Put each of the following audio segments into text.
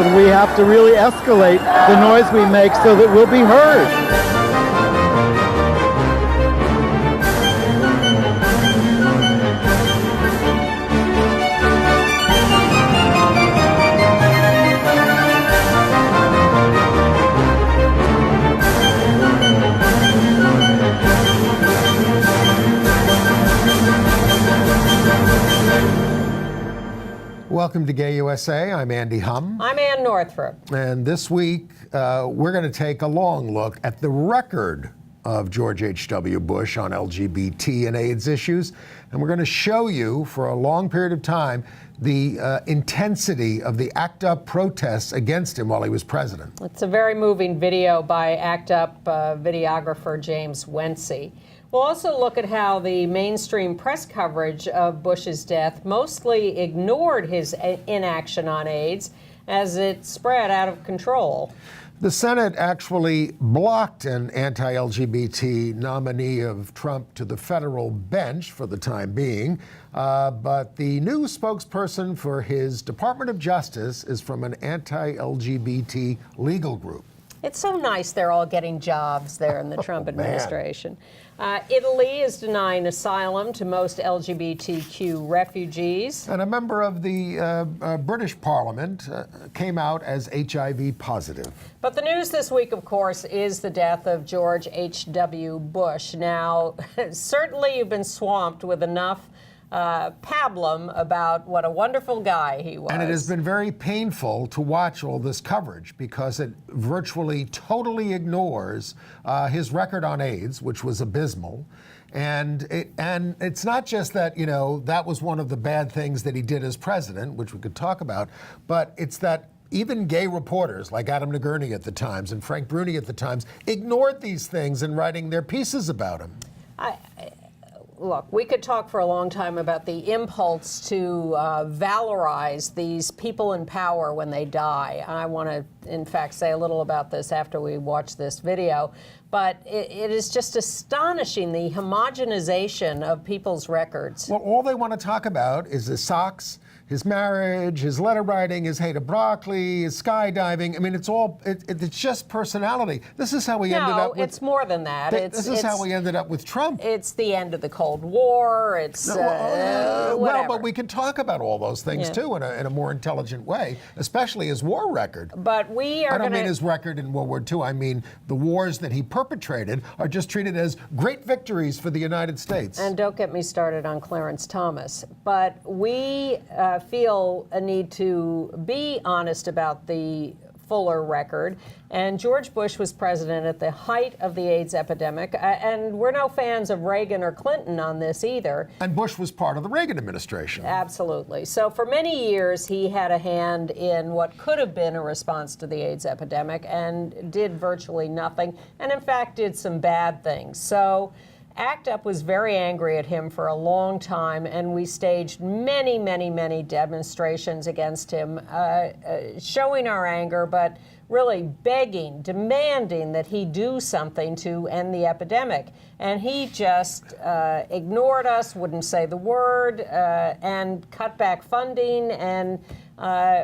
and we have to really escalate the noise we make so that we'll be heard. Welcome to Gay USA. I'm Andy Humm. I'm Ann Northrop. And this week, we're going to take a long look at the record of George H.W. Bush on LGBT and AIDS issues. And we're going to show you, for a long period of time, the intensity of the ACT UP protests against him while he was president. It's a very moving video by ACT UP videographer James Wensey. We'll also look at how the mainstream press coverage of Bush's death mostly ignored his inaction on AIDS as it spread out of control. The Senate actually blocked an anti-LGBT nominee of Trump to the federal bench for the time being, but the new spokesperson for his Department of Justice is from an anti-LGBT legal group. It's so nice they're all getting jobs there in the Trump administration. Italy is denying asylum to most LGBTQ refugees. And a member of the British Parliament came out as HIV positive. But the news this week, of course, is the death of George H.W. Bush. Now, certainly you've been swamped with enough pablum about what a wonderful guy he was. And it has been very painful to watch all this coverage because it virtually totally ignores his record on AIDS, which was abysmal. And it's not just that, you know, that was one of the bad things that he did as president, which we could talk about, but it's that even gay reporters like Adam Nagurney at the Times and Frank Bruni at the Times ignored these things in writing their pieces about him. Look, we could talk for a long time about the impulse to valorize these people in power when they die. I want to, in fact, say a little about this after we watch this video. But it is just astonishing, the homogenization of people's records. Well, all they want to talk about is his socks, his marriage, his letter writing, his hate of broccoli, his skydiving. I mean, it's just personality. This is how we ended up with... No, it's more than that. This is how we ended up with Trump. It's the end of the Cold War. It's well, but we can talk about all those things too in a more intelligent way, especially his war record. But we are I don't mean his record in World War II. I mean the wars that he perpetrated are just treated as great victories for the United States. And don't get me started on Clarence Thomas. But we feel a need to be honest about the fuller record. And George Bush was president at the height of the AIDS epidemic. And we're no fans of Reagan or Clinton on this either. And Bush was part of the Reagan administration. Absolutely. So for many years, he had a hand in what could have been a response to the AIDS epidemic and did virtually nothing. And in fact, did some bad things. So ACT UP was very angry at him for a long time, and we staged many, many, many demonstrations against him, showing our anger, but really begging, demanding that he do something to end the epidemic. And he just ignored us, wouldn't say the word, and cut back funding, and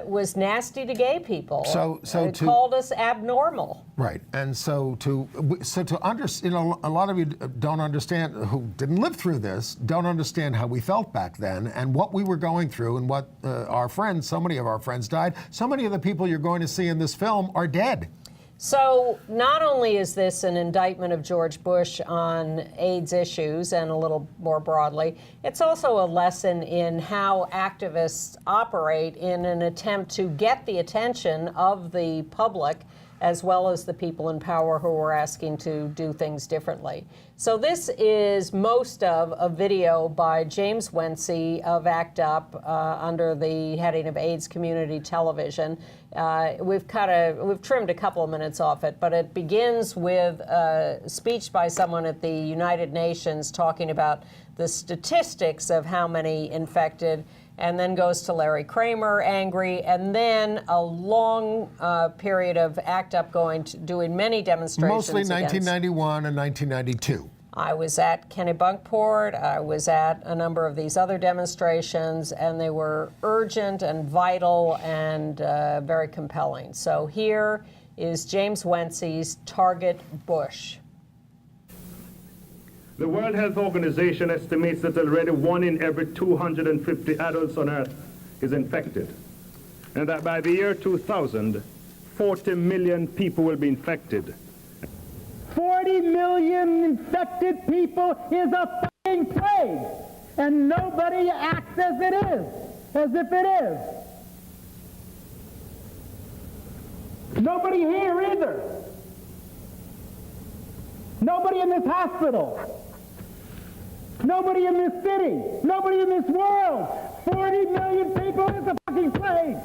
was nasty to gay people. Called us abnormal. Right, and so to understand, you know, a lot of you don't understand, who didn't live through this, don't understand how we felt back then and what we were going through and what our friends, so many of our friends died. So many of the people you're going to see in this film are dead. So not only is this an indictment of George Bush on AIDS issues and a little more broadly, it's also a lesson in how activists operate in an attempt to get the attention of the public as well as the people in power who are asking to do things differently. So this is most of a video by James Wensey of ACT UP under the heading of AIDS Community Television. We've trimmed a couple of minutes off it, but it begins with a speech by someone at the United Nations talking about the statistics of how many infected, and then goes to Larry Kramer, angry, and then a long period of ACT UP doing many demonstrations. Mostly 1991 and 1992. I was at Kennebunkport, I was at a number of these other demonstrations, and they were urgent and vital and very compelling. So here is James Wency's Target Bush. The World Health Organization estimates that already 1 in every 250 adults on Earth is infected, and that by the year 2000, 40 million people will be infected. 40 million infected people is a fucking plague, and nobody acts as it is, as if it is. Nobody here either. Nobody in this hospital. Nobody in this city. Nobody in this world. 40 million people is a fucking plague.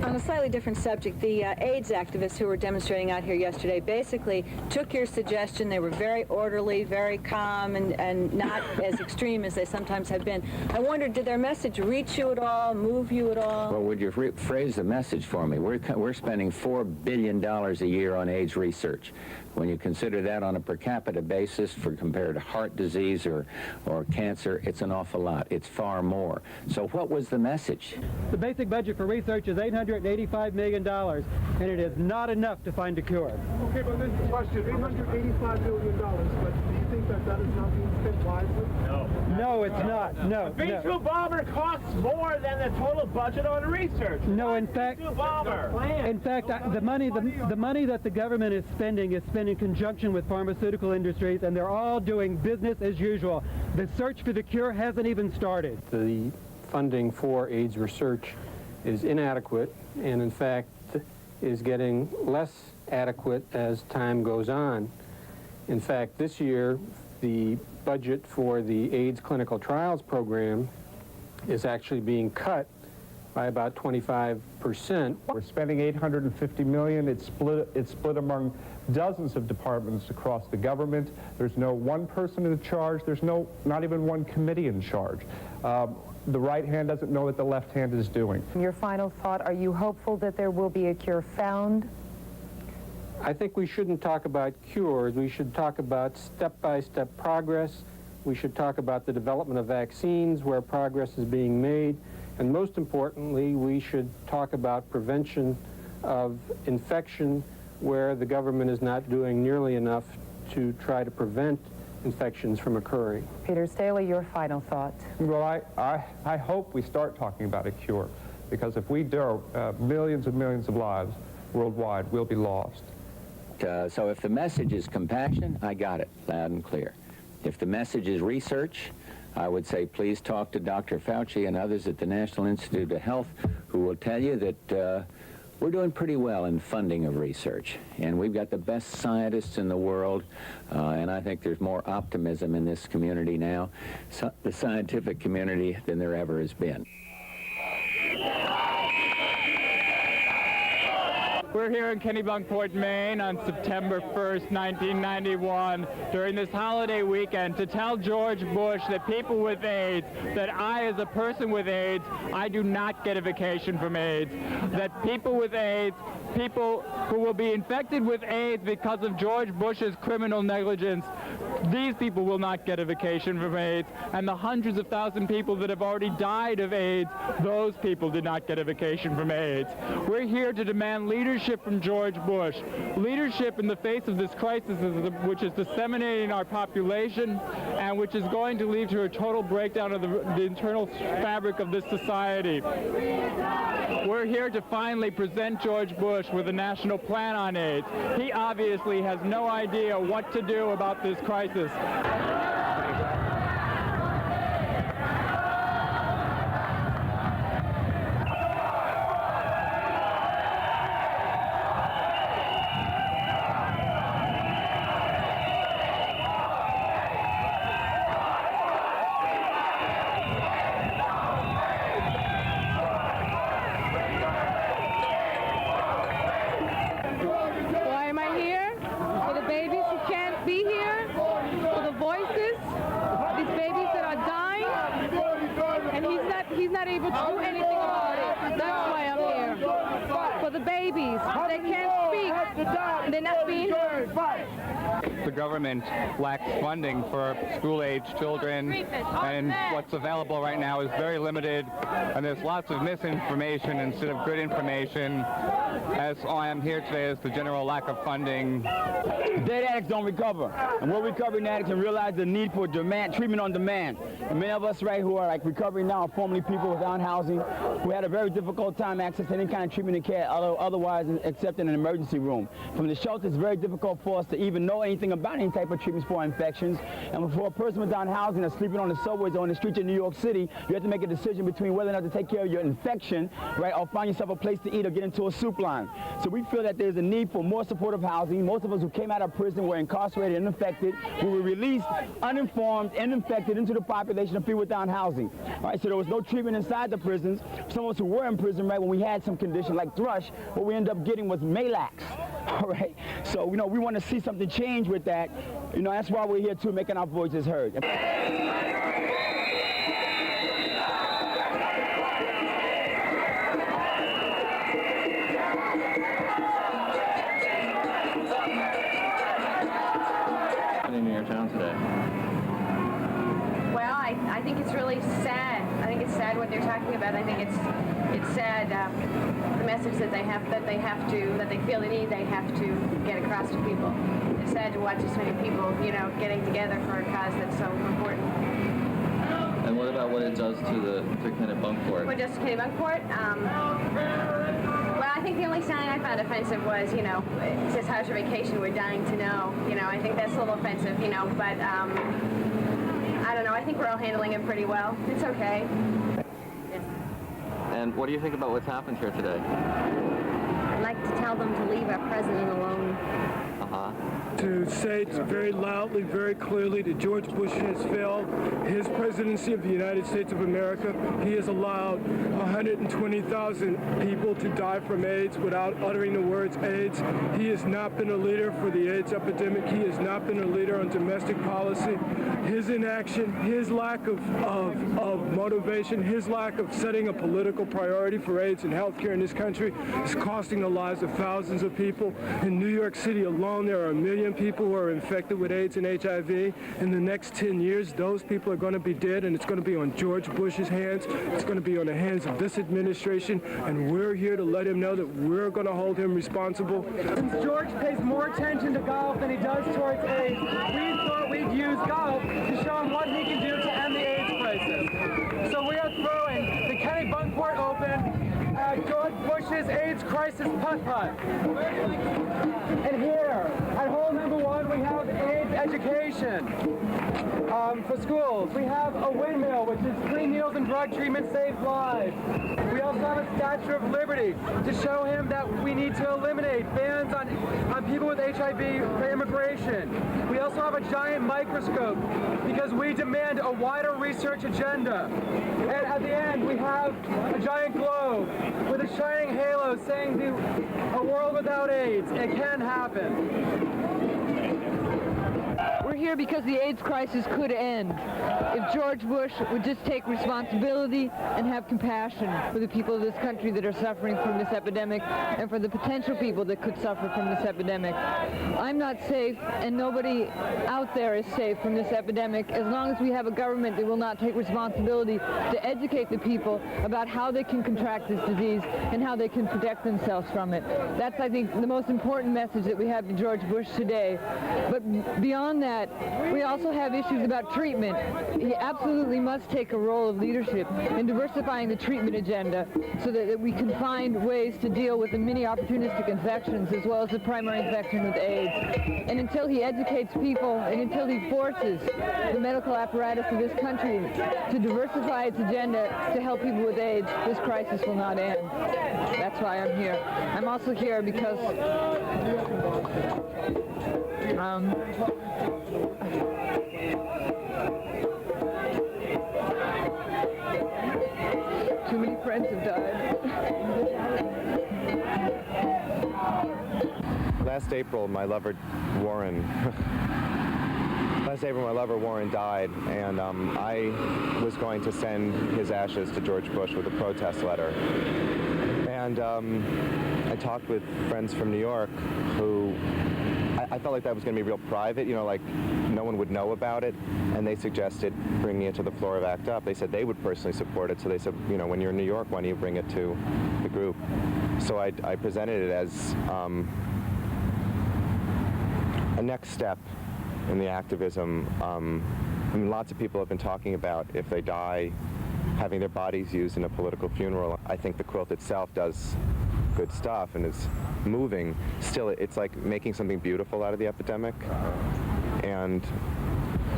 On a slightly different subject, the AIDS activists who were demonstrating out here yesterday basically took your suggestion. They were very orderly, very calm, and not as extreme as they sometimes have been. I wondered, did their message reach you at all, move you at all? Well, would you phrase the message for me? We're spending $4 billion a year on AIDS research. When you consider that on a per capita basis compared to heart disease or cancer, it's an awful lot. It's far more. So what was the message? The basic budget for research is $885 million, and it is not enough to find a cure. Okay, but this is the question, $885 million, but do you think that is not being spent wisely? No. No, it's not. No. The B-2 bomber costs more than the total budget on research. No, in fact, B-2 bomber. the money that the government is spent in conjunction with pharmaceutical industries, and they're all doing business as usual. The search for the cure hasn't even started. The funding for AIDS research is inadequate, and in fact is getting less adequate as time goes on. In fact, this year, the budget for the AIDS clinical trials program is actually being cut by about 25%. We're spending $850 million. It's split among dozens of departments across the government. There's no one person in charge. There's not even one committee in charge. The right hand doesn't know what the left hand is doing. Your final thought, are you hopeful that there will be a cure found? I think we shouldn't talk about cures. We should talk about step-by-step progress. We should talk about the development of vaccines where progress is being made. And most importantly, we should talk about prevention of infection where the government is not doing nearly enough to try to prevent infections from occurring. Peter Staley, your final thought. Well, I hope we start talking about a cure, because if we do, millions and millions of lives worldwide will be lost. So if the message is compassion, I got it loud and clear. If the message is research, I would say please talk to Dr. Fauci and others at the National Institute of Health, who will tell you that we're doing pretty well in funding of research, and we've got the best scientists in the world, and I think there's more optimism in this community now, the scientific community, than there ever has been. We're here in Kennebunkport, Maine on September 1st, 1991, during this holiday weekend to tell George Bush that people with AIDS, that I as a person with AIDS, I do not get a vacation from AIDS. That people with AIDS, people who will be infected with AIDS because of George Bush's criminal negligence, these people will not get a vacation from AIDS. And the hundreds of thousands of people that have already died of AIDS, those people did not get a vacation from AIDS. We're here to demand leadership from George Bush. Leadership in the face of this crisis which is disseminating our population and which is going to lead to a total breakdown of the internal fabric of this society. We're here to finally present George Bush with a national plan on AIDS. He obviously has no idea what to do about this crisis. Why am I here? For the babies who can't be here, for the voices, these babies that are dying, and he's not able to do anything about it. That's why I'm here. For the babies, they can't speak, and they're not being heard. The government lacks funding for school-age children, and what's available right now is very limited, and there's lots of misinformation instead of good information. As I am here today is the general lack of funding. Dead addicts don't recover, and we're recovering addicts and realize the need for treatment on demand. And many of us right who are like recovering now are formerly people without housing who had a very difficult time accessing any kind of treatment and care otherwise except in an emergency room. From the shelter, it's very difficult for us to even know anything about any type of treatments for infections. And for a person without housing or sleeping on the subways or on the streets of New York City, you have to make a decision between whether or not to take care of your infection, right, or find yourself a place to eat or get into a soup line. So we feel that there's a need for more supportive housing. Most of us who came out of prison were incarcerated and infected. We were released uninformed and infected into the population of people without housing. All right, so there was no treatment inside the prisons. Some of us who were in prison, right, when we had some condition like thrush, what we ended up getting was Malax. All right, so, you know, we want to see something change with that. You know, that's why we're here too, making our voices heard. In your town today? Well, I think it's really sad. I think it's sad what they're talking about. I think it's sad the message that they feel they have to get across to people. It's sad to watch so many people, you know, getting together for a cause that's so important. And what about what it does to Kennebunkport? What it does to Kennebunkport? Well, I think the only sign I found offensive was, you know, it says, "How's your vacation? We're dying to know." You know, I think that's a little offensive, you know, but I don't know. I think we're all handling it pretty well. It's okay. And what do you think about what's happened here today? I'd like to tell them to leave our president alone. To say very loudly, very clearly that George Bush has failed his presidency of the United States of America. He has allowed 120,000 people to die from AIDS without uttering the words AIDS. He has not been a leader for the AIDS epidemic. He has not been a leader on domestic policy. His inaction, his lack of motivation, his lack of setting a political priority for AIDS and healthcare in this country is costing the lives of thousands of people. In New York City alone, there are 1 million people who are infected with AIDS and HIV. In the next 10 years, those people are going to be dead, and it's going to be on George Bush's hands. It's going to be on the hands of this administration, and we're here to let him know that we're going to hold him responsible. Since George pays more attention to golf than he does towards AIDS, we thought we'd use golf to show him what he can do to end the AIDS crisis. So we are throwing the Kennebunkport Open at George Bush's AIDS crisis putt-putt. And here, at hole number 1, we have AIDS education for schools. We have a windmill, which is clean meals and drug treatment saves lives. We also have a Statue of Liberty to show him that we need to eliminate bans on people with HIV for immigration. We also have a giant microscope because we demand a wider research agenda. And at the end, we have a giant globe with a shining halo saying to a world without AIDS, it can happen. We're here because the AIDS crisis could end if George Bush would just take responsibility and have compassion for the people of this country that are suffering from this epidemic and for the potential people that could suffer from this epidemic. I'm not safe, and nobody out there is safe from this epidemic as long as we have a government that will not take responsibility to educate the people about how they can contract this disease and how they can protect themselves from it. That's, I think, the most important message that we have to George Bush today. But beyond that, we also have issues about treatment. He absolutely must take a role of leadership in diversifying the treatment agenda so that we can find ways to deal with the many opportunistic infections as well as the primary infection with AIDS. And until he educates people and until he forces the medical apparatus of this country to diversify its agenda to help people with AIDS, this crisis will not end. That's why I'm here. I'm also here because too many friends have died. Last April, my lover Warren died, and I was going to send his ashes to George Bush with a protest letter. And I talked with friends from New York who I felt like that was going to be real private, like no one would know about it, and they suggested bringing it to the floor of ACT UP. They said they would personally support it, so they said, when you're in New York, why don't you bring it to the group? So I presented it as a next step in the activism. Lots of people have been talking about if they die, having their bodies used in a political funeral. I think the quilt itself does good stuff and is moving. Still, it's like making something beautiful out of the epidemic. And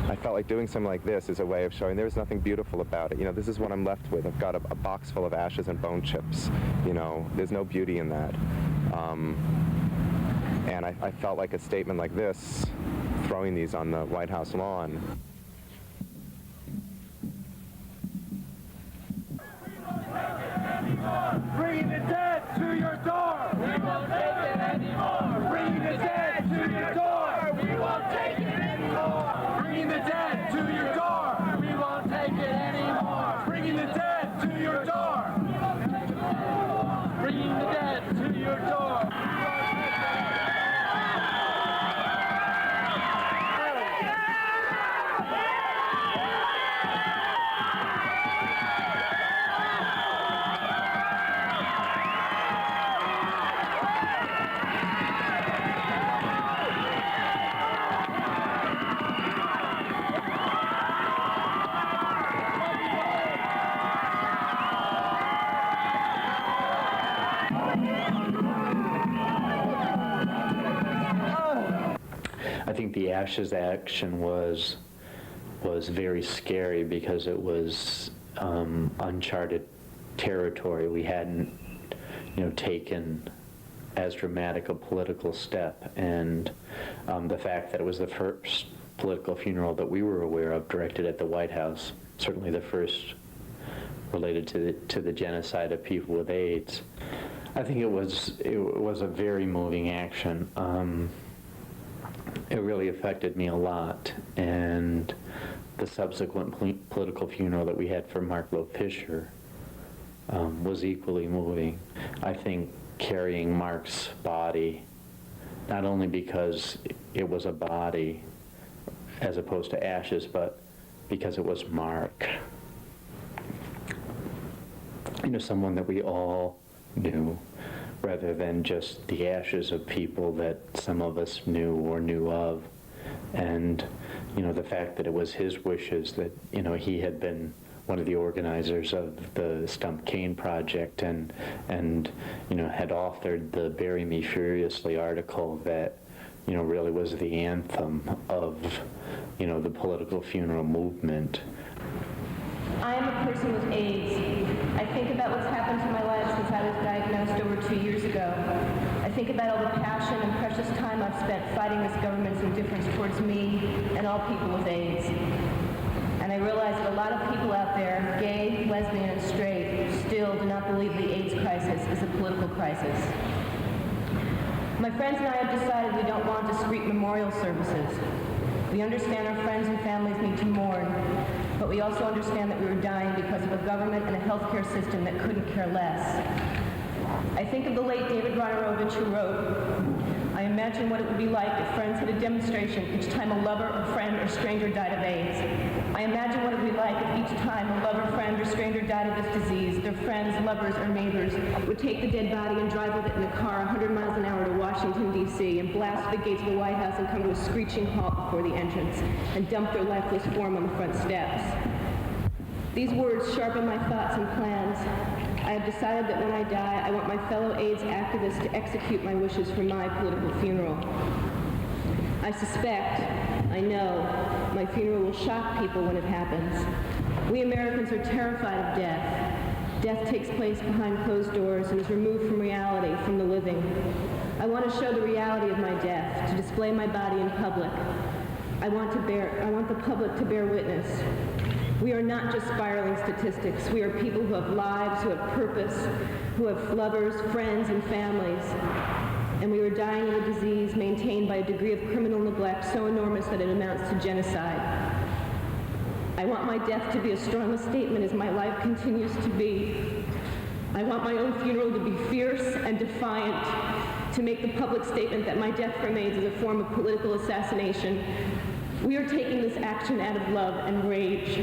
I felt like doing something like this is a way of showing there's nothing beautiful about it. This is what I'm left with. I've got a box full of ashes and bone chips. There's no beauty in that. And I felt like a statement like this, throwing these on the White House lawn. Bring the dead to your door! We won't take it anymore! Bring the dead to your door! We won't take it anymore! Bring the dead to your door! We won't take it anymore! Bring the dead to your door! Bring the dead to your door! I think the Ashes action was very scary because it was uncharted territory. We hadn't, taken as dramatic a political step, and the fact that it was the first political funeral that we were aware of directed at the White House, certainly the first related to the genocide of people with AIDS. I think it was a very moving action. It really affected me a lot, and the subsequent political funeral that we had for Mark Lowe Fisher was equally moving. I think carrying Mark's body, not only because it was a body as opposed to ashes, but because it was Mark. Someone that we all knew, rather than just the ashes of people that some of us knew or knew of. And, the fact that it was his wishes that, he had been one of the organizers of the Stump Kane Project and had authored the Bury Me Furiously article that really was the anthem of, the political funeral movement. I am a person with AIDS. I think about what's happened to my life since I was diagnosed over 2 years ago. I think about all the passion and precious time I've spent fighting this government's indifference towards me and all people with AIDS. And I realize that a lot of people out there, gay, lesbian, and straight, still do not believe the AIDS crisis is a political crisis. My friends and I have decided we don't want discreet memorial services. We understand our friends and families need to mourn, but we also understand that we were dying because of a government and a healthcare system that couldn't care less. I think of the late David Ronarovich, who wrote, I imagine what it would be like if friends had a demonstration each time a lover or friend or stranger died of AIDS. I imagine what it would be like if each time a lover, friend, or stranger died of this disease, their friends, lovers, or neighbors would take the dead body and drive with it in a car 100 miles an hour to Washington, D.C., and blast the gates of the White House and come to a screeching halt before the entrance and dump their lifeless form on the front steps. These words sharpen my thoughts and plans. I have decided that when I die, I want my fellow AIDS activists to execute my wishes for my political funeral. I suspect, I know, my funeral will shock people when it happens. We Americans are terrified of death. Death takes place behind closed doors and is removed from reality, from the living. I want to show the reality of my death, to display my body in public. I want the public to bear witness. We are not just spiraling statistics. We are people who have lives, who have purpose, who have lovers, friends, and families. And we are dying of a disease maintained by a degree of criminal neglect so enormous that it amounts to genocide. I want my death to be as strong a statement as my life continues to be. I want my own funeral to be fierce and defiant, to make the public statement that my death remains as a form of political assassination. We are taking this action out of love and rage.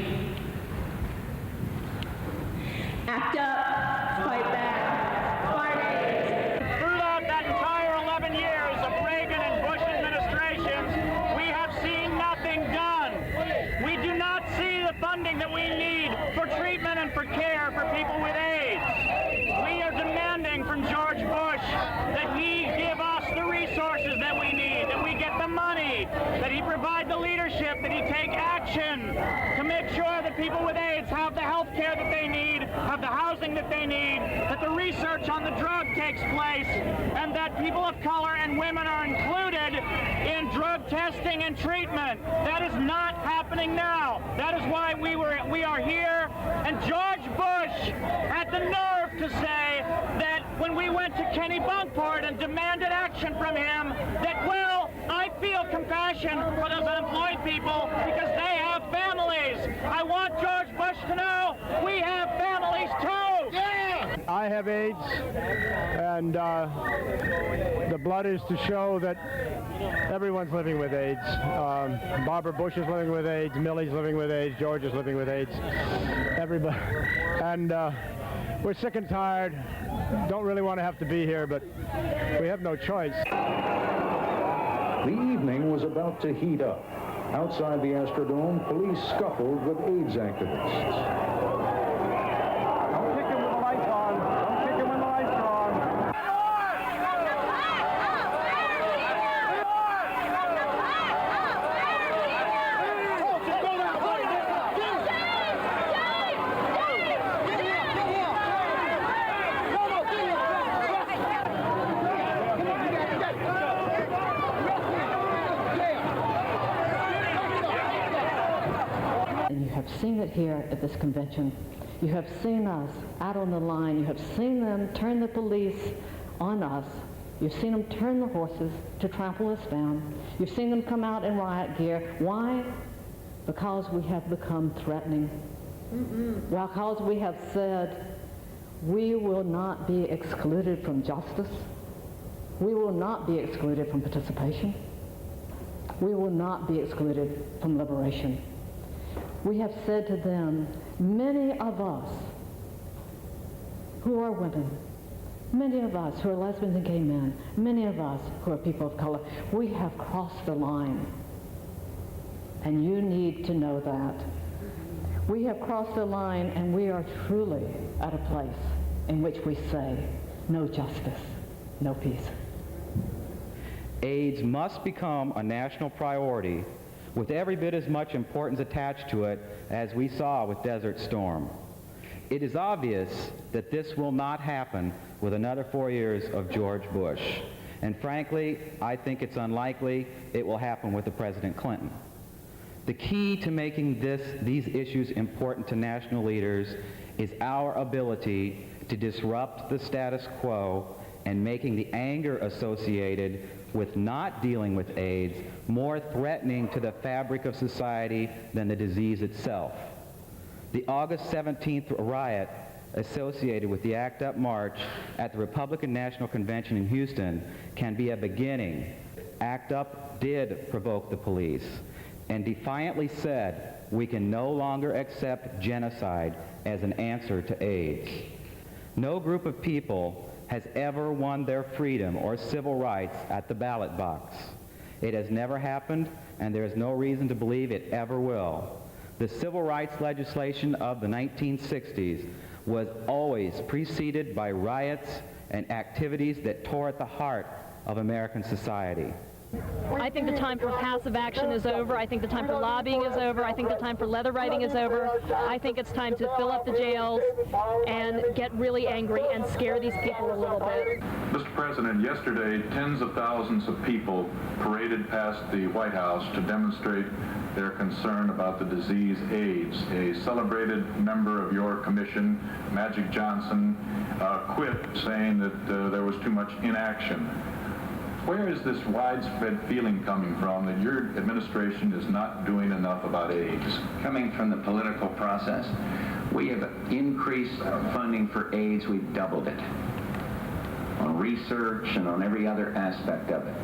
Act up, fight back, fight AIDS. Throughout that entire 11 years of Reagan and Bush administrations, we have seen nothing done. We do not see the funding that we need for treatment and for care for people with AIDS. We are demanding from George Bush that he give us the resources that we need, that we get the money, that he provide the leadership, that he take action to make sure that people with AIDS have the health care that they need, have the housing that they need, that the research on the drug takes place, and that people of color and women are included in drug testing and treatment. That is not happening now. That is why we are here. And George Bush had the nerve to say that when we went to Kenny Bunkport and demanded action from him, that, well, I feel compassion for those unemployed people because they have families. I want George Bush to know we have families too. Yeah! I have AIDS, and the blood is to show that everyone's living with AIDS. Barbara Bush is living with AIDS, Millie's living with AIDS, George is living with AIDS, everybody. And we're sick and tired, don't really want to have to be here, but we have no choice. The evening was about to heat up. Outside the Astrodome, police scuffled with AIDS activists. Don't kick him with the lights on. Don't kick him when the lights are on. And you have seen it here at this convention. You have seen us out on the line. You have seen them turn the police on us. You've seen them turn the horses to trample us down. You've seen them come out in riot gear. Why? Because we have become threatening. Because we have said, we will not be excluded from justice. We will not be excluded from participation. We will not be excluded from liberation. We have said to them, many of us who are women, many of us who are lesbians and gay men, many of us who are people of color, we have crossed the line. And you need to know that. We have crossed the line, and we are truly at a place in which we say, no justice, no peace. AIDS must become a national priority with every bit as much importance attached to it as we saw with Desert Storm. It is obvious that this will not happen with another 4 years of George Bush. And frankly, I think it's unlikely it will happen with the President Clinton. The key to making these issues important to national leaders is our ability to disrupt the status quo and making the anger associated with not dealing with AIDS more threatening to the fabric of society than the disease itself. The August 17th riot associated with the ACT UP march at the Republican National Convention in Houston can be a beginning. ACT UP did provoke the police and defiantly said we can no longer accept genocide as an answer to AIDS. No group of people has ever won their freedom or civil rights at the ballot box. It has never happened, and there is no reason to believe it ever will. The civil rights legislation of the 1960s was always preceded by riots and activities that tore at the heart of American society. I think the time for passive action is over. I think the time for lobbying is over. I think the time for leather writing is over. I think it's time to fill up the jails and get really angry and scare these people a little bit. Mr. President, yesterday tens of thousands of people paraded past the White House to demonstrate their concern about the disease AIDS. A celebrated member of your commission, Magic Johnson, quit saying that there was too much inaction. Where is this widespread feeling coming from that your administration is not doing enough about AIDS? Coming from the political process, we have increased funding for AIDS. We've doubled it on research and on every other aspect of it.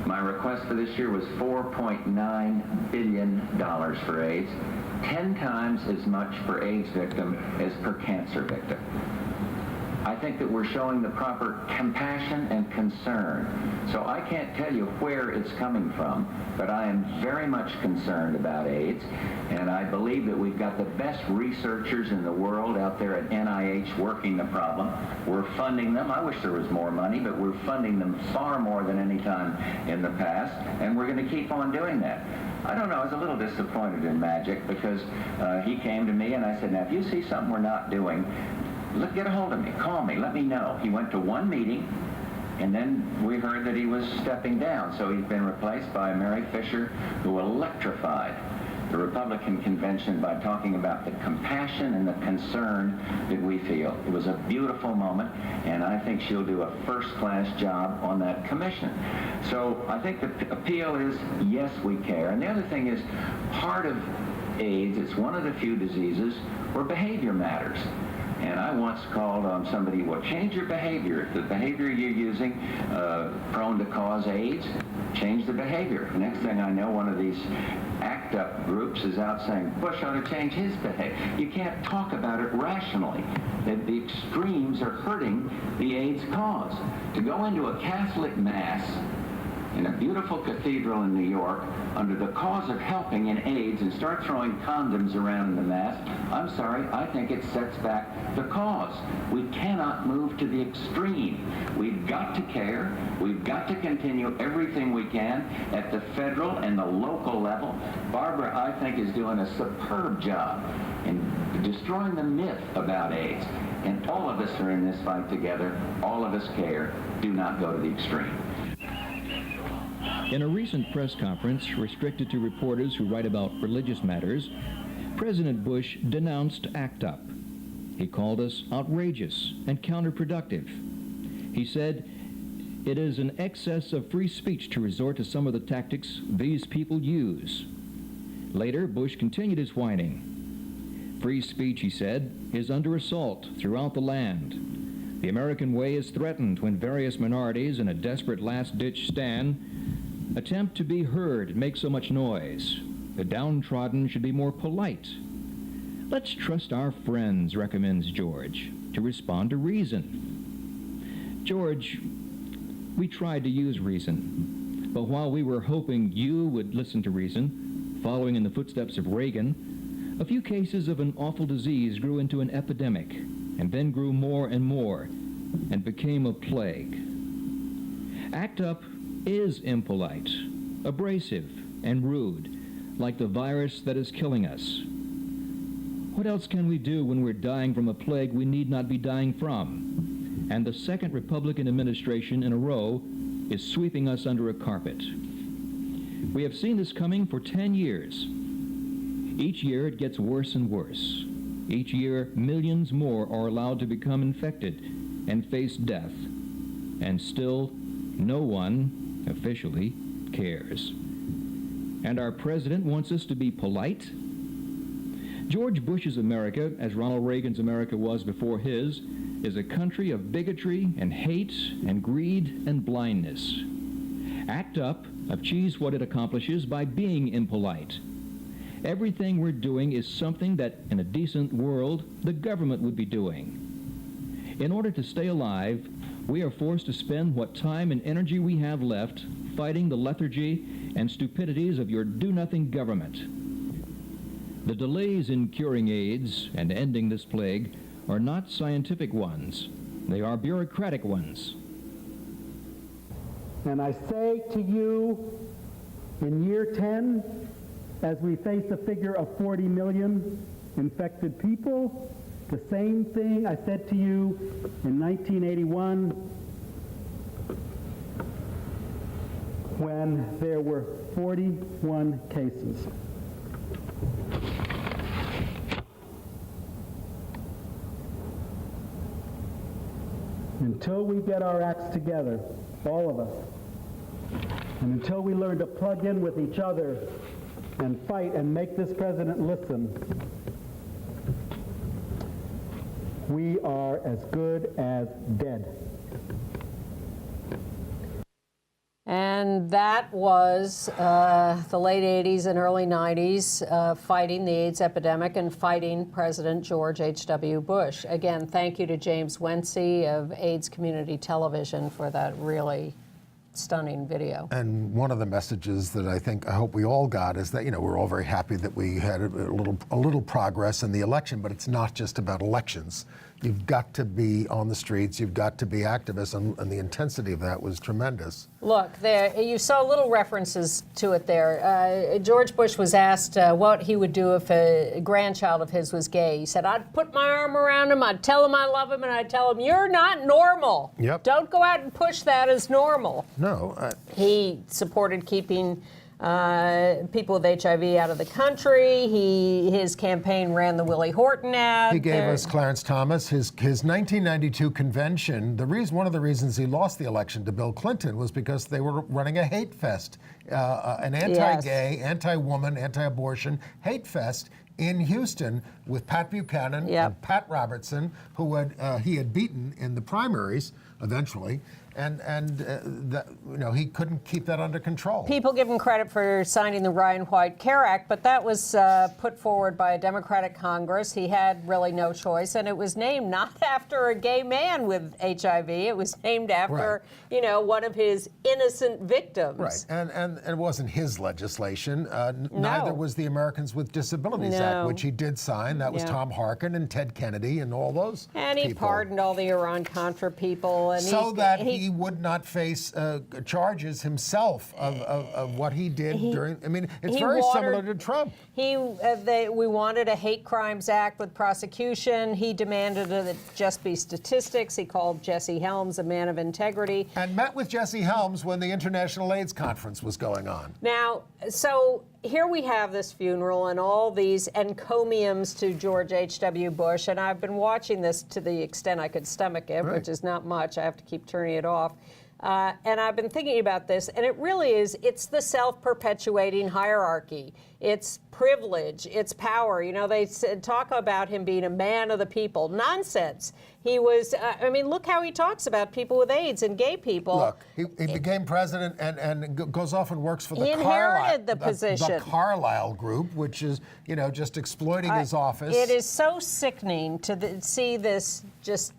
My request for this year was $4.9 billion for AIDS, 10 times as much per AIDS victim as per cancer victim. I think that we're showing the proper compassion and concern. So I can't tell you where it's coming from, but I am very much concerned about AIDS, and I believe that we've got the best researchers in the world out there at NIH working the problem. We're funding them. I wish there was more money, but we're funding them far more than any time in the past, and we're going to keep on doing that. I don't know, I was a little disappointed in Magic because he came to me and I said, now if you see something we're not doing, get a hold of me, call me, let me know. He went to one meeting, and then we heard that he was stepping down, so he's been replaced by Mary Fisher, who electrified the Republican convention by talking about the compassion and the concern that we feel. It was a beautiful moment, and I think she'll do a first-class job on that commission. So I think the appeal is, yes, we care. And the other thing is, part of AIDS, it's one of the few diseases where behavior matters. And I once called on somebody, well, change your behavior. If the behavior you're using prone to cause AIDS, change the behavior. Next thing I know, one of these ACT UP groups is out saying, Bush ought to change his behavior. You can't talk about it rationally. The extremes are hurting the AIDS cause. To go into a Catholic Mass in a beautiful cathedral in New York under the cause of helping in AIDS and start throwing condoms around in the Mass, I'm sorry, I think it sets back the cause. We cannot move to the extreme. We've got to care. We've got to continue everything we can at the federal and the local level. Barbara, I think, is doing a superb job in destroying the myth about AIDS. And all of us are in this fight together. All of us care. Do not go to the extreme. In a recent press conference restricted to reporters who write about religious matters, President Bush denounced ACT UP. He called us outrageous and counterproductive. He said, "It is an excess of free speech to resort to some of the tactics these people use." Later, Bush continued his whining. Free speech, he said, is under assault throughout the land. The American way is threatened when various minorities in a desperate last-ditch stand attempt to be heard and make so much noise. The downtrodden should be more polite. Let's trust our friends, recommends George, to respond to reason. George, we tried to use reason, but while we were hoping you would listen to reason, following in the footsteps of Reagan, a few cases of an awful disease grew into an epidemic, and then grew more and more, and became a plague. ACT UP is impolite, abrasive, and rude, like the virus that is killing us. What else can we do when we're dying from a plague we need not be dying from? And the second Republican administration in a row is sweeping us under a carpet. We have seen this coming for 10 years. Each year it gets worse and worse. Each year millions more are allowed to become infected and face death. And still, no one, officially, cares. And our president wants us to be polite? George Bush's America, as Ronald Reagan's America was before his, is a country of bigotry and hate and greed and blindness. ACT UP achieves what it accomplishes by being impolite. Everything we're doing is something that, in a decent world, the government would be doing. In order to stay alive, we are forced to spend what time and energy we have left fighting the lethargy and stupidities of your do-nothing government. The delays in curing AIDS and ending this plague are not scientific ones. They are bureaucratic ones. And I say to you, in year 10, as we face a figure of 40 million infected people, the same thing I said to you in 1981 when there were 41 cases. Until we get our acts together, all of us, and until we learn to plug in with each other and fight and make this president listen, we are as good as dead. And that was the late 80s and early 90s, fighting the AIDS epidemic and fighting President George H.W. Bush. Again, thank you to James Wency of AIDS Community Television for that really stunning video. And one of the messages that I hope we all got is that, we're all very happy that we had a little progress in the election, but it's not just about elections. You've got to be on the streets, you've got to be activists, and the intensity of that was tremendous. Look, there you saw little references to it there. George Bush was asked what he would do if a grandchild of his was gay. He said, I'd put my arm around him, I'd tell him I love him, and I'd tell him, you're not normal. Yep. Don't go out and push that as normal. No. He supported keeping people with HIV out of the country. His campaign ran the Willie Horton ad. He gave us Clarence Thomas. His 1992 convention, one of the reasons he lost the election to Bill Clinton was because they were running a hate fest, an anti-gay, anti-woman, anti-abortion hate fest in Houston with Pat Buchanan and Pat Robertson, who he had beaten in the primaries eventually. And he couldn't keep that under control. People give him credit for signing the Ryan White Care Act, but that was put forward by a Democratic Congress. He had really no choice, and it was named not after a gay man with HIV. It was named after, one of his innocent victims. Right, and it wasn't his legislation. Neither was the Americans with Disabilities Act, which he did sign. That was Tom Harkin and Ted Kennedy and all those And he people. pardoned all the Iran-Contra people. And he would not face charges himself of what he did during. I mean, it's very similar to Trump. We wanted a hate crimes act with prosecution. He demanded that it just be statistics. He called Jesse Helms a man of integrity. And met with Jesse Helms when the International AIDS Conference was going on. Now, so here we have this funeral and all these encomiums to George H.W. Bush, and I've been watching this to the extent I could stomach it, which is not much. I have to keep turning it off. And I've been thinking about this, and it really is, it's the self-perpetuating hierarchy. It's privilege, it's power. They talk about him being a man of the people. Nonsense. He was, look how he talks about people with AIDS and gay people. Look, he became president and goes off and works for the position. The Carlyle Group, which is, just exploiting his office. It is so sickening to see this just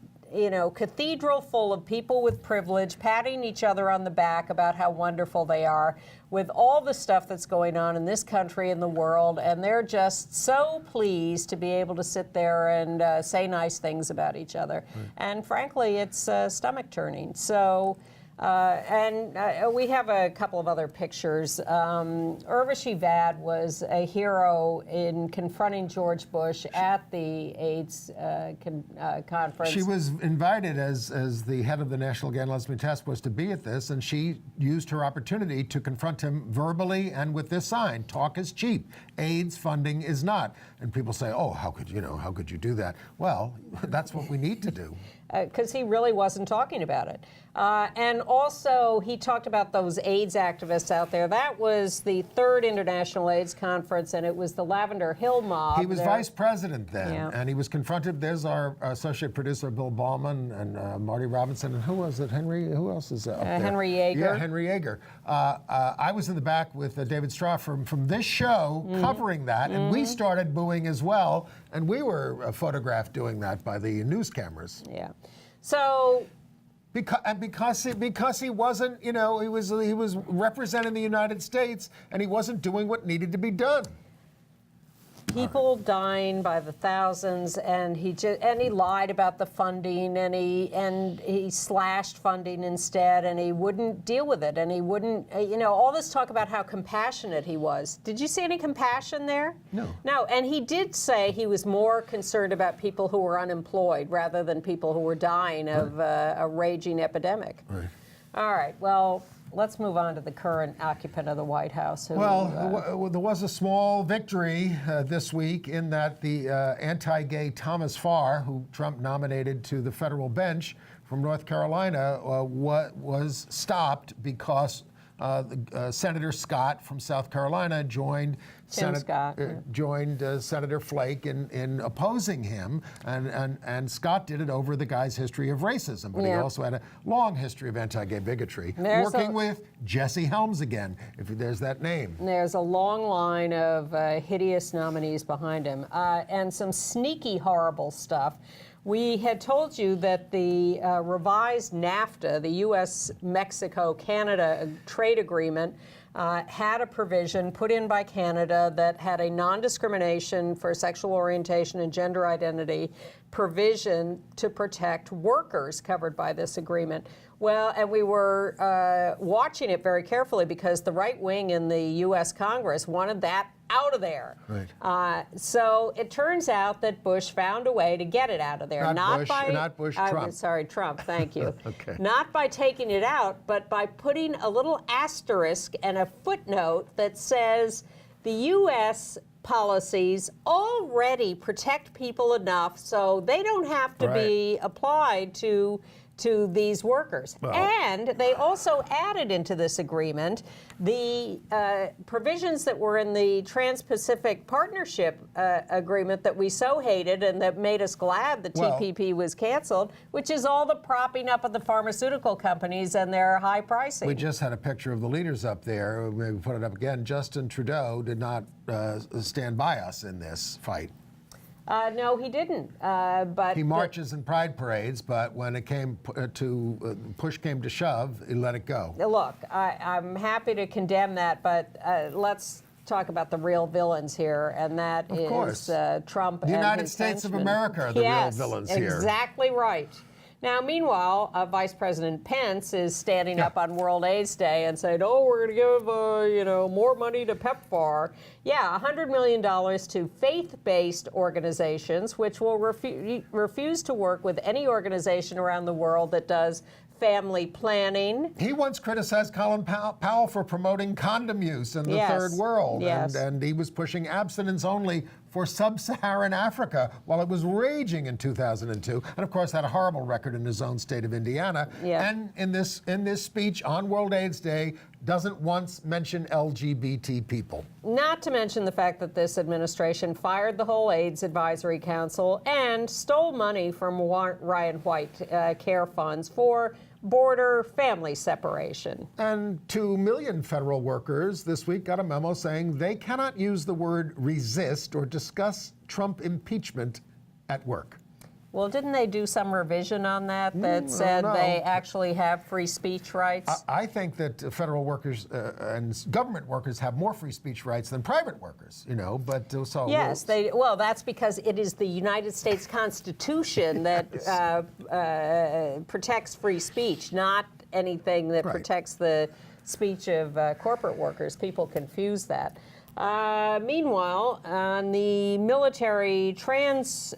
cathedral full of people with privilege patting each other on the back about how wonderful they are with all the stuff that's going on in this country and the world, and they're just so pleased to be able to sit there and say nice things about each other. And frankly, it's stomach turning. So We have a couple of other pictures. Urvashi Vad was a hero in confronting George Bush at the AIDS conference. She was invited as the head of the National Gay and Lesbian Task Force to be at this, and she used her opportunity to confront him verbally and with this sign: "Talk is cheap. AIDS funding is not." And people say, "Oh, how could you do that?" Well, that's what we need to do. Because he really wasn't talking about it. And also, he talked about those AIDS activists out there. That was the third International AIDS Conference, and it was the Lavender Hill mob. He was vice president then, and he was confronted. There's our associate producer, Bill Ballman, and Marty Robinson, and who was it? Who else is up there? Henry Yeager. Yeah, Henry Yeager. I was in the back with David Straw from this show covering that, and we started booing as well, and we were photographed doing that by the news cameras. Yeah. So because he wasn't, he was representing the United States, and he wasn't doing what needed to be done. People dying by the thousands, and he lied about the funding, and he slashed funding instead, and he wouldn't deal with it, and he wouldn't, all this talk about how compassionate he was. Did you see any compassion there? No. No, and he did say he was more concerned about people who were unemployed rather than people who were dying of a raging epidemic. Right. All right, well, let's move on to the current occupant of the White House. There was a small victory this week in that the anti-gay Thomas Farr, who Trump nominated to the federal bench from North Carolina, was stopped because Senator Scott from South Carolina joined Senator Flake in opposing him, and Scott did it over the guy's history of racism, but he also had a long history of anti-gay bigotry, working with Jesse Helms again, if there's that name. There's a long line of hideous nominees behind him, and some sneaky, horrible stuff. We had told you that the revised NAFTA, the U.S.-Mexico-Canada trade agreement, had a provision put in by Canada that had a non-discrimination for sexual orientation and gender identity provision to protect workers covered by this agreement. Well, and we were watching it very carefully because the right wing in the U.S. Congress wanted that out of there. Right. So it turns out that Bush found a way to get it out of there. Not Bush, Trump. Sorry, Trump, thank you. Okay. Not by taking it out, but by putting a little asterisk and a footnote that says the U.S. policies already protect people enough so they don't have to be applied to these workers. Well, and they also added into this agreement the provisions that were in the Trans-Pacific Partnership Agreement that we so hated and that made us glad the TPP was canceled, which is all the propping up of the pharmaceutical companies and their high pricing. We just had a picture of the leaders up there. Maybe put it up again. Justin Trudeau did not stand by us in this fight. No, he didn't. But he marches in pride parades, but when it came push came to shove, he let it go. Look, I'm happy to condemn that, but let's talk about the real villains here, and that is Trump and his United States of America are the real villains here. Exactly right. Now, meanwhile, Vice President Pence is standing up on World AIDS Day and saying, "Oh, we're going to give more money to PEPFAR." Yeah, $100 million to faith-based organizations, which will refuse to work with any organization around the world that does family planning. He once criticized Colin Powell for promoting condom use in the third world, and he was pushing abstinence only for sub-Saharan Africa while it was raging in 2002, and of course had a horrible record in his own state of Indiana. And in this speech on World AIDS Day, doesn't once mention LGBT people. Not to mention the fact that this administration fired the whole AIDS Advisory Council and stole money from Ryan White care funds for border family separation. And 2 million federal workers this week got a memo saying they cannot use the word resist or discuss Trump impeachment at work. Well, didn't they do some revision on that said they actually have free speech rights? I think that federal workers and government workers have more free speech rights than private workers, but so... Yes, well, that's because it is the United States Constitution that protects free speech, not anything that Right. protects the speech of corporate workers. People confuse that. Meanwhile, on the military trans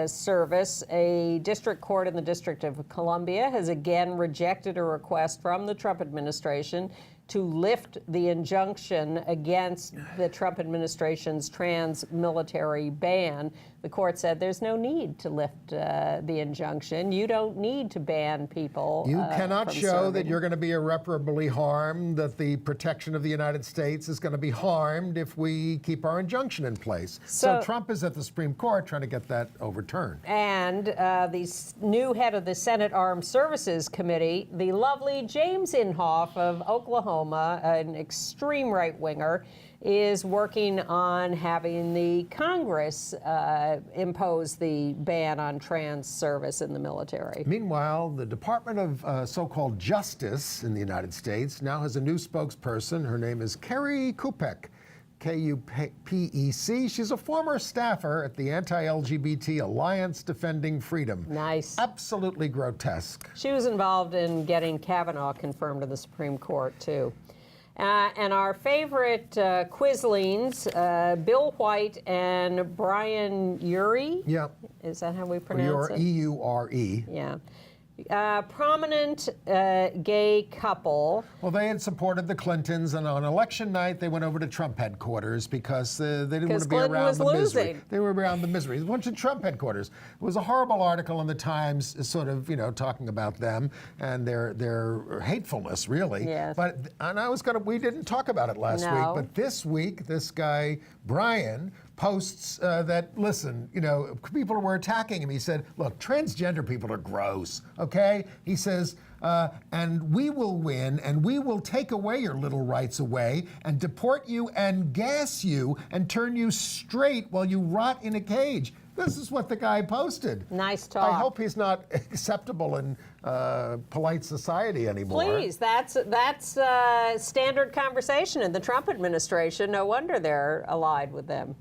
service, a district court in the District of Columbia has again rejected a request from the Trump administration to lift the injunction against the Trump administration's trans military ban. The court said there's no need to lift the injunction. You don't need to ban people. You cannot from show serving. that you're going to be irreparably harmed, that the protection of the United States is going to be harmed if we keep our injunction in place. So Trump is at the Supreme Court trying to get that overturned. And the new head of the Senate Armed Services Committee, the lovely James Inhofe of Oklahoma, an extreme right-winger, is working on having the Congress impose the ban on trans service in the military. Meanwhile, the Department of so-called Justice in the United States now has a new spokesperson. Her name is Kerry Kupec, Kupec. She's a former staffer at the Anti-LGBT Alliance Defending Freedom. Nice. Absolutely grotesque. She was involved in getting Kavanaugh confirmed to the Supreme Court, too. And our favorite Quislings, Bill White and Brian Urie. Yeah. Is that how we pronounce it? E-U-R-E. Yeah. Prominent gay couple. Well, they had supported the Clintons, and on election night, they went over to Trump headquarters because they didn't want to be Clinton around was the misery. losing. They were around the misery. They went to Trump headquarters. It was a horrible article in the Times, sort of, talking about them and their hatefulness, really. Yes. We didn't talk about it last week, but this week, this guy, Brian, posts that, listen, people were attacking him. He said, look, transgender people are gross, okay? He says, and we will win, and we will take away your little rights away, and deport you, and gas you, and turn you straight while you rot in a cage. This is what the guy posted. Nice talk. I hope he's not acceptable in polite society anymore. Please, that's standard conversation in the Trump administration. No wonder they're allied with them.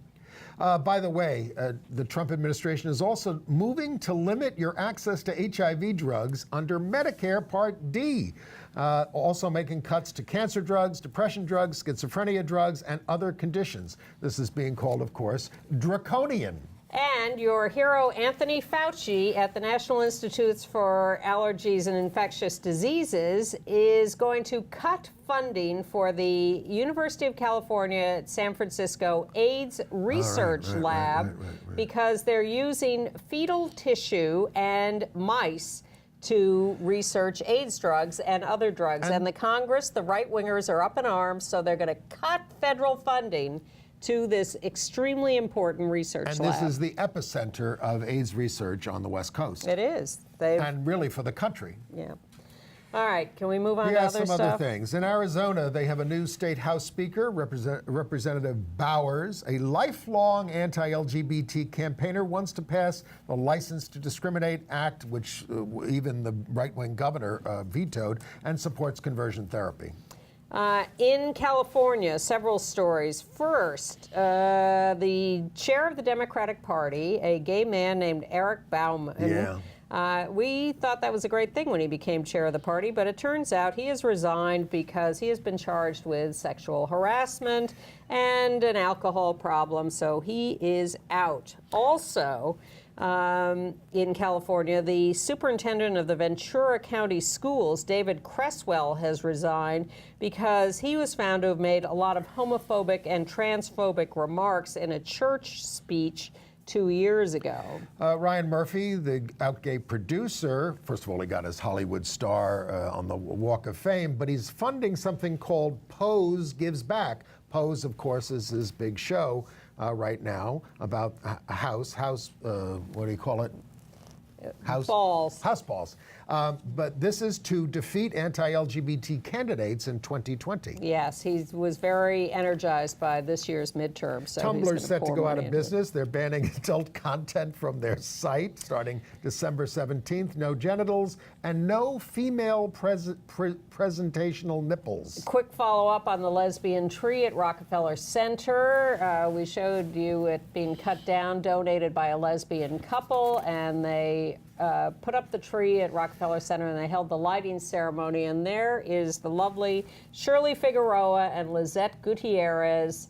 By the way, the Trump administration is also moving to limit your access to HIV drugs under Medicare Part D, also making cuts to cancer drugs, depression drugs, schizophrenia drugs, and other conditions. This is being called, of course, draconian. And your hero, Anthony Fauci, at the National Institutes for Allergies and Infectious Diseases, is going to cut funding for the University of California at San Francisco AIDS Research Lab because they're using fetal tissue and mice to research AIDS drugs and other drugs. And the Congress, the right-wingers, are up in arms, so they're going to cut federal funding to this extremely important research lab. And this is the epicenter of AIDS research on the West Coast. It is. And really for the country. Yeah. All right, can we move on to other stuff? Some other things. In Arizona, they have a new state House Speaker, Representative Bowers, a lifelong anti-LGBT campaigner, wants to pass the License to Discriminate Act, which even the right-wing governor vetoed, and supports conversion therapy. In California, several stories. First, the chair of the Democratic Party, a gay man named Eric Bauman. We thought that was a great thing when he became chair of the party, but it turns out he has resigned because he has been charged with sexual harassment and an alcohol problem, so he is out. Also, in California, the superintendent of the Ventura County Schools, David Cresswell, has resigned because he was found to have made a lot of homophobic and transphobic remarks in a church speech 2 years ago. Ryan Murphy, the out gay producer, first of all, he got his Hollywood star on the Walk of Fame, but he's funding something called Pose Gives Back. Pose, of course, is his big show right now about house, what do you call it? House balls. But this is to defeat anti-LGBT candidates in 2020. Yes, he was very energized by this year's midterm. So Tumblr's set to go out of business. They're banning adult content from their site starting December 17th. No genitals and no female presentational nipples. Quick follow-up on the lesbian tree at Rockefeller Center. We showed you it being cut down, donated by a lesbian couple, and they put up the tree at Rockefeller Center, and they held the lighting ceremony. And there is the lovely Shirley Figueroa and Lizette Gutierrez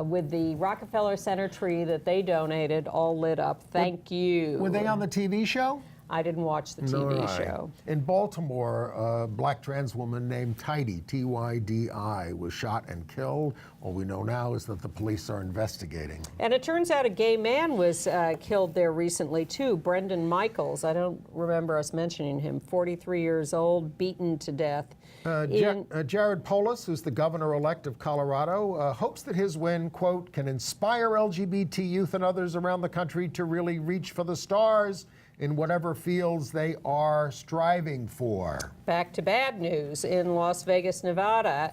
with the Rockefeller Center tree that they donated, all lit up. Thank you. Were they on the TV show? I didn't watch the TV show. In Baltimore, a black trans woman named Tidy, T-Y-D-I, was shot and killed. All we know now is that the police are investigating. And it turns out a gay man was killed there recently, too. Brendan Michaels. I don't remember us mentioning him. 43 years old, beaten to death. Jared Polis, who's the governor-elect of Colorado, hopes that his win, quote, can inspire LGBT youth and others around the country to really reach for the stars in whatever fields they are striving for. Back to bad news. In Las Vegas, Nevada,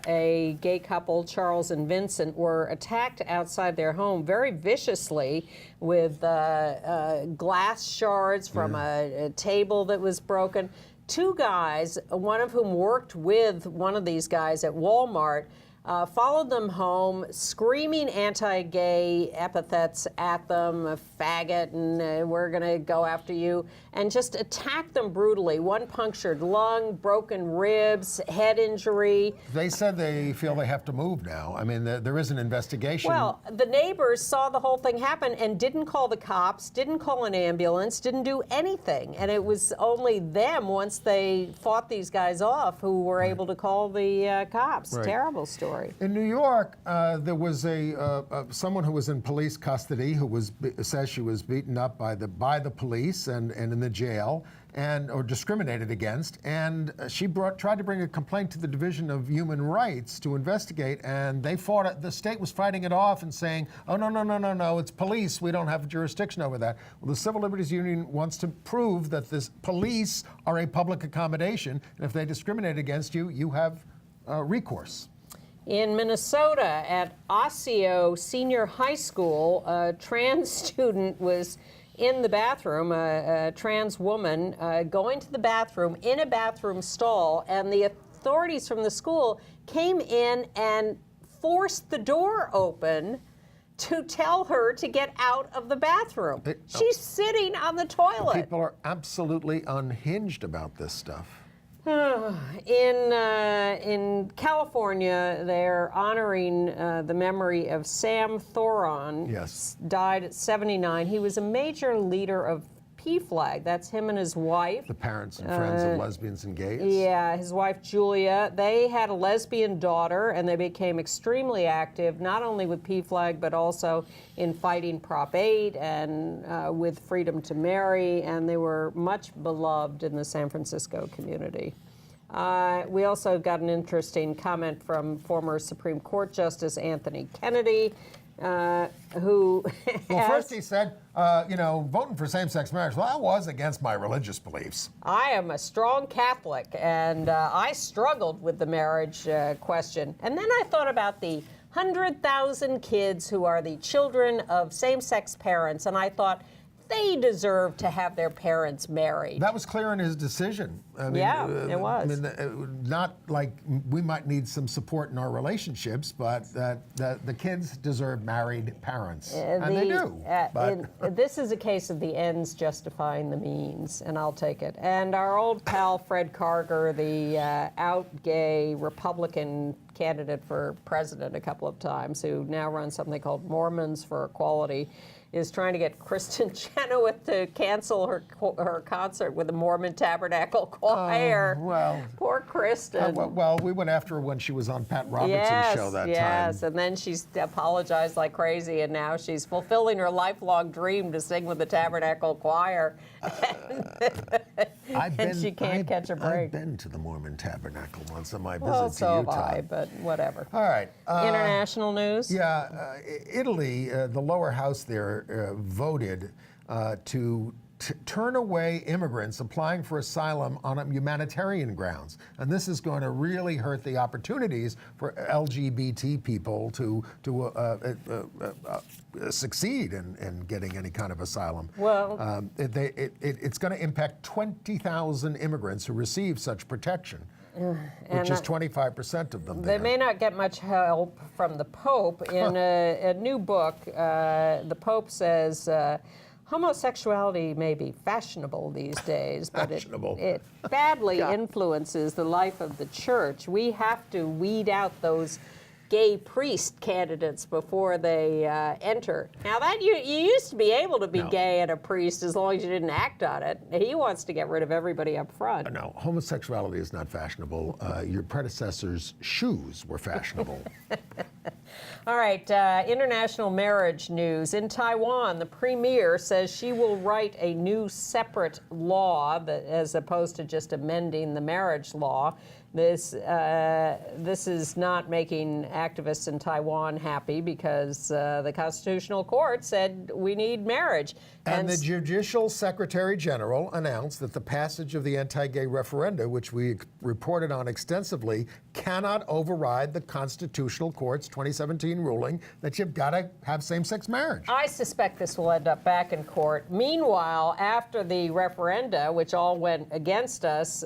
a gay couple, Charles and Vincent, were attacked outside their home very viciously with glass shards from a table that was broken. Two guys, one of whom worked with one of these guys at Walmart, followed them home, screaming anti-gay epithets at them, a faggot, and we're going to go after you, and just attacked them brutally. One punctured lung, broken ribs, head injury. They said they feel they have to move now. I mean, there is an investigation. Well, the neighbors saw the whole thing happen and didn't call the cops, didn't call an ambulance, didn't do anything. And it was only them, once they fought these guys off, who were able to call the cops. Right. Terrible story. In New York, there was someone who was in police custody who says she was beaten up by the police and in the jail or discriminated against, and she tried to bring a complaint to the Division of Human Rights to investigate, and they fought it. The state was fighting it off and saying, "Oh no, it's police. We don't have jurisdiction over that." Well, the Civil Liberties Union wants to prove that this police are a public accommodation, and if they discriminate against you, you have recourse. In Minnesota, at Osseo Senior High School, a trans student was in the bathroom, a trans woman, going to the bathroom in a bathroom stall, and the authorities from the school came in and forced the door open to tell her to get out of the bathroom. She's sitting on the toilet. People are absolutely unhinged about this stuff. In California, they're honoring the memory of Sam Thoren. Yes. Died at 79. He was a major leader of PFLAG. That's him and his wife. The Parents and Friends of Lesbians and Gays. Yeah, his wife Julia. They had a lesbian daughter, and they became extremely active, not only with PFLAG, but also in fighting Prop 8 and with freedom to marry, and they were much beloved in the San Francisco community. We also got an interesting comment from former Supreme Court Justice Anthony Kennedy, who Well, first he said, voting for same-sex marriage, well, that was against my religious beliefs. I am a strong Catholic, and I struggled with the marriage question. And then I thought about the 100,000 kids who are the children of same-sex parents, and I thought, they deserve to have their parents married. That was clear in his decision. I mean, yeah, it was. I mean, not like we might need some support in our relationships, but the kids deserve married parents, and they do. This is a case of the ends justifying the means, and I'll take it. And our old pal Fred Karger, the out gay Republican candidate for president a couple of times, who now runs something called Mormons for Equality, is trying to get Kristen Chenoweth to cancel her concert with the Mormon Tabernacle Choir. Well, poor Kristen. Well, we went after her when she was on Pat Robertson's show that time. Yes, and then she's apologized like crazy, and now she's fulfilling her lifelong dream to sing with the Tabernacle Choir. And she can't catch a break. I've been to the Mormon Tabernacle once on my visit Well, to so Utah. have I, but whatever. All right. International news? Yeah, Italy, the lower house there voted to turn away immigrants applying for asylum on humanitarian grounds. And this is going to really hurt the opportunities for LGBT people to succeed in getting any kind of asylum. Well, it's going to impact 20,000 immigrants who receive such protection. Which is 25% of them. They may not get much help from the Pope. In a new book, the Pope says, homosexuality may be fashionable these days, but Fashionable. it badly influences the life of the church. We have to weed out those gay priest candidates before they enter. Now that you used to be able to be gay and a priest as long as you didn't act on it. He wants to get rid of everybody up front. No, homosexuality is not fashionable. Your predecessors' shoes were fashionable. All right, international marriage news. In Taiwan, the premier says she will write a new separate law that, as opposed to just amending the marriage law. This is not making activists in Taiwan happy because the Constitutional Court said we need marriage. And the Judicial Secretary General announced that the passage of the anti-gay referenda, which we reported on extensively, cannot override the Constitutional Court's 2017 ruling that you've got to have same-sex marriage. I suspect this will end up back in court. Meanwhile, after the referenda, which all went against us,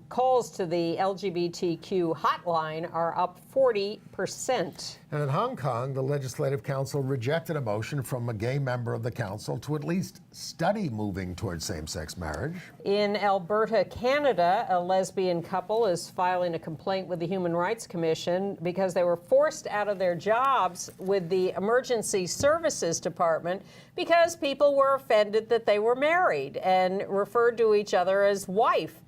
calls to the LGBTQ hotline are up 40%. And in Hong Kong, the Legislative Council rejected a motion from a gay member of the council to at least study moving towards same-sex marriage. In Alberta, Canada, a lesbian couple is filing a complaint with the Human Rights Commission because they were forced out of their jobs with the Emergency Services Department because people were offended that they were married and referred to each other as wife.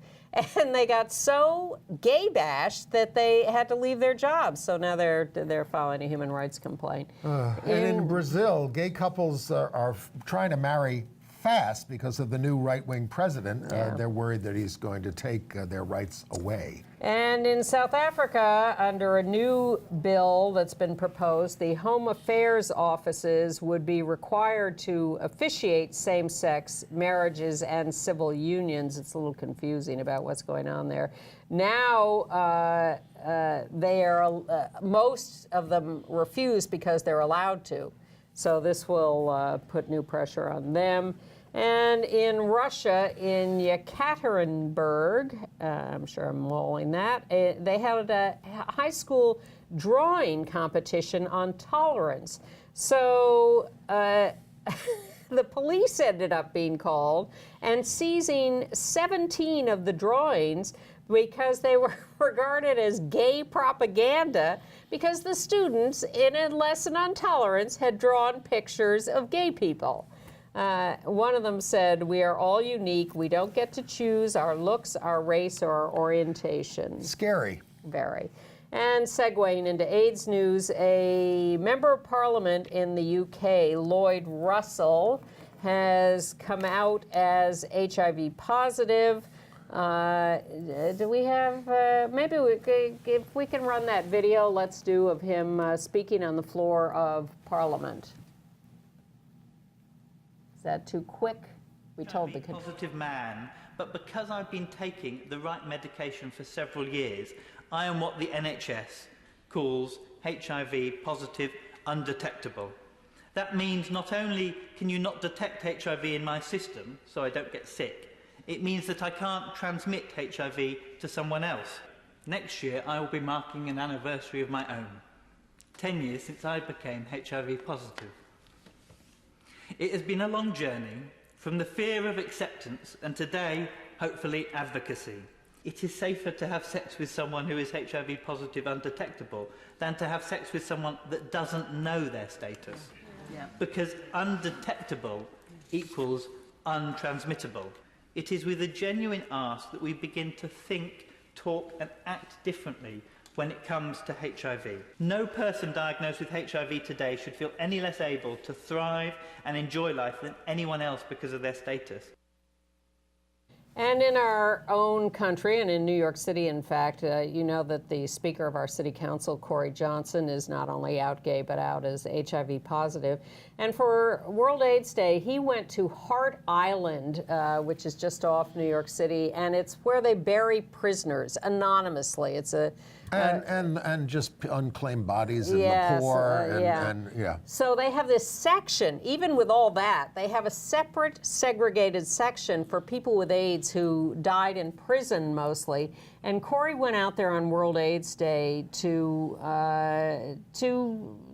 And they got so gay bashed that they had to leave their jobs. So now they're filing a human rights complaint. And in Brazil, gay couples are trying to marry fast because of the new right-wing president. They're worried that he's going to take their rights away. And in South Africa, under a new bill that's been proposed, the Home Affairs offices would be required to officiate same-sex marriages and civil unions. It's a little confusing about what's going on there. Now, most of them refuse because they're allowed to. So this will put new pressure on them. And in Russia, in Yekaterinburg, I'm sure I'm mulling that, they held a high school drawing competition on tolerance. So the police ended up being called and seizing 17 of the drawings because they were regarded as gay propaganda because the students in a lesson on tolerance had drawn pictures of gay people. One of them said, "We are all unique. We don't get to choose our looks, our race, or our orientation." Scary. Very. And segueing into AIDS news, a member of parliament in the UK, Lloyd Russell, has come out as HIV positive. Do we have, if we can run that video, let's do, of him speaking on the floor of Parliament. Is that too quick? We told the positive man, but because I've been taking the right medication for several years, I am what the NHS calls HIV positive undetectable. That means not only can you not detect HIV in my system, so I don't get sick, it means that I can't transmit HIV to someone else. Next year, I will be marking an anniversary of my own. 10 years since I became HIV positive. It has been a long journey, from the fear of acceptance and today, hopefully, advocacy. It is safer to have sex with someone who is HIV positive undetectable than to have sex with someone that doesn't know their status. Because undetectable equals untransmittable. It is with a genuine ask that we begin to think, talk and act differently when it comes to HIV. No person diagnosed with HIV today should feel any less able to thrive and enjoy life than anyone else because of their status. And in our own country, and in New York City, in fact, you know that the Speaker of our City Council, Corey Johnson, is not only out gay, but out as HIV positive. And for World AIDS Day, he went to Hart Island, which is just off New York City, and it's where they bury prisoners anonymously. It's a and just unclaimed bodies and the poor and So they have this section, even with all that, they have a separate segregated section for people with AIDS who died in prison mostly. And Corey went out there on World AIDS Day to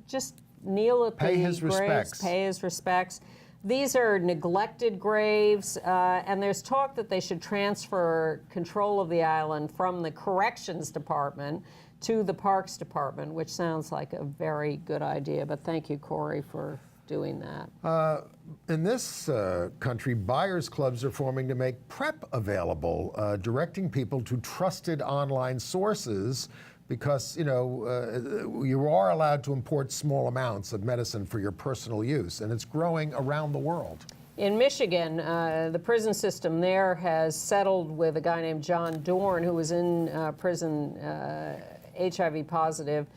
just kneel at the graves, pay his respects. These are neglected graves, and there's talk that they should transfer control of the island from the Corrections Department to the Parks Department, which sounds like a very good idea. But thank you, Corey, for doing that. In this country, buyers clubs are forming to make PrEP available, directing people to trusted online sources, because you are allowed to import small amounts of medicine for your personal use, and it's growing around the world. In Michigan, the prison system there has settled with a guy named John Dorn, who was in prison HIV positive.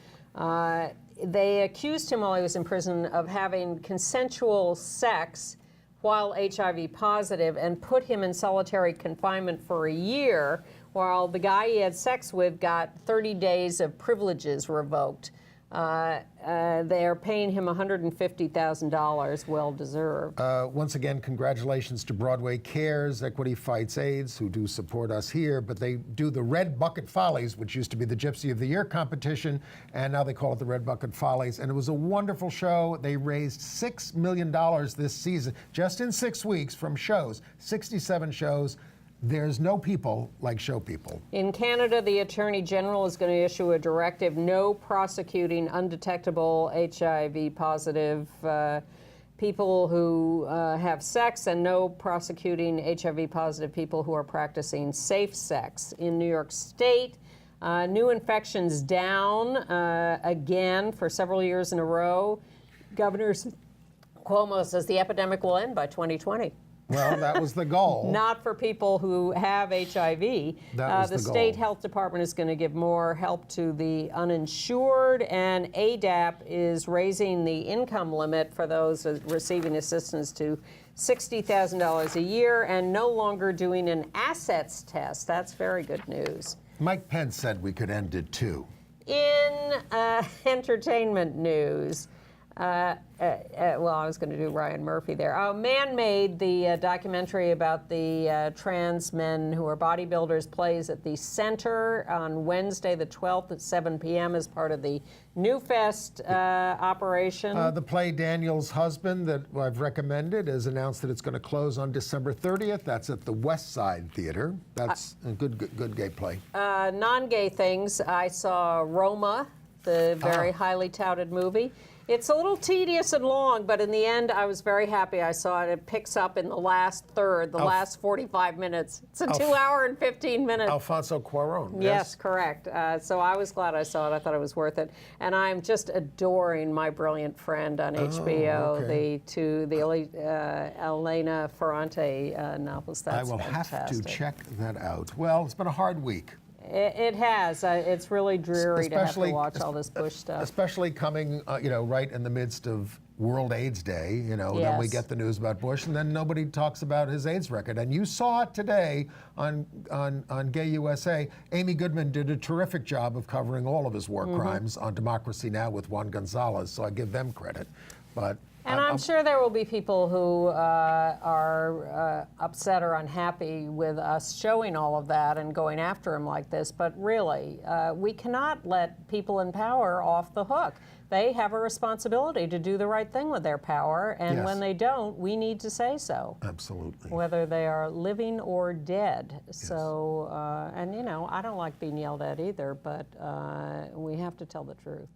They accused him while he was in prison of having consensual sex while HIV positive and put him in solitary confinement for a year, while the guy he had sex with got 30 days of privileges revoked. They're paying him $150,000, well deserved. Once again, congratulations to Broadway Cares, Equity Fights AIDS, who do support us here, but they do the Red Bucket Follies, which used to be the Gypsy of the Year competition, and now they call it the Red Bucket Follies, and it was a wonderful show. They raised $6 million this season, just in 6 weeks from shows, 67 shows. There's no people like show people. In Canada, the Attorney General is going to issue a directive no prosecuting undetectable HIV positive people who have sex, and no prosecuting HIV positive people who are practicing safe sex. In New York State, new infections down again for several years in a row. Governor Cuomo says the epidemic will end by 2020. Well, that was the goal. Not for people who have HIV. The state health department is going to give more help to the uninsured, and ADAP is raising the income limit for those receiving assistance to $60,000 a year, and no longer doing an assets test. That's very good news. Mike Pence said we could end it too. In entertainment news, well, I was going to do Ryan Murphy there. Man-Made, the documentary about the trans men who are bodybuilders, plays at the Center on Wednesday the 12th at 7 p.m. as part of the New Fest operation. The play Daniel's Husband that I've recommended has announced that it's going to close on December 30th. That's at the West Side Theater. That's a good gay play. Non-gay things, I saw Roma, the very highly touted movie. It's a little tedious and long, but in the end, I was very happy I saw it. It picks up in the last third, the last 45 minutes. It's a 2 hour and 15 minutes. Alfonso Cuarón. Yes, correct. So I was glad I saw it. I thought it was worth it. And I'm just adoring My Brilliant Friend on HBO, the Elena Ferrante novels. That's I will fantastic. have to check that out. Well, it's been a hard week. It has. It's really dreary to have to watch all this Bush stuff. Especially coming, right in the midst of World AIDS Day, then we get the news about Bush, and then nobody talks about his AIDS record. And you saw it today on Gay USA. Amy Goodman did a terrific job of covering all of his war crimes on Democracy Now! With Juan Gonzalez, so I give them credit. But And I'm sure there will be people who are upset or unhappy with us showing all of that and going after him like this, but really, we cannot let people in power off the hook. They have a responsibility to do the right thing with their power, and when they don't, we need to say so. Absolutely. Whether they are living or dead. Yes. So, and I don't like being yelled at either, but we have to tell the truth.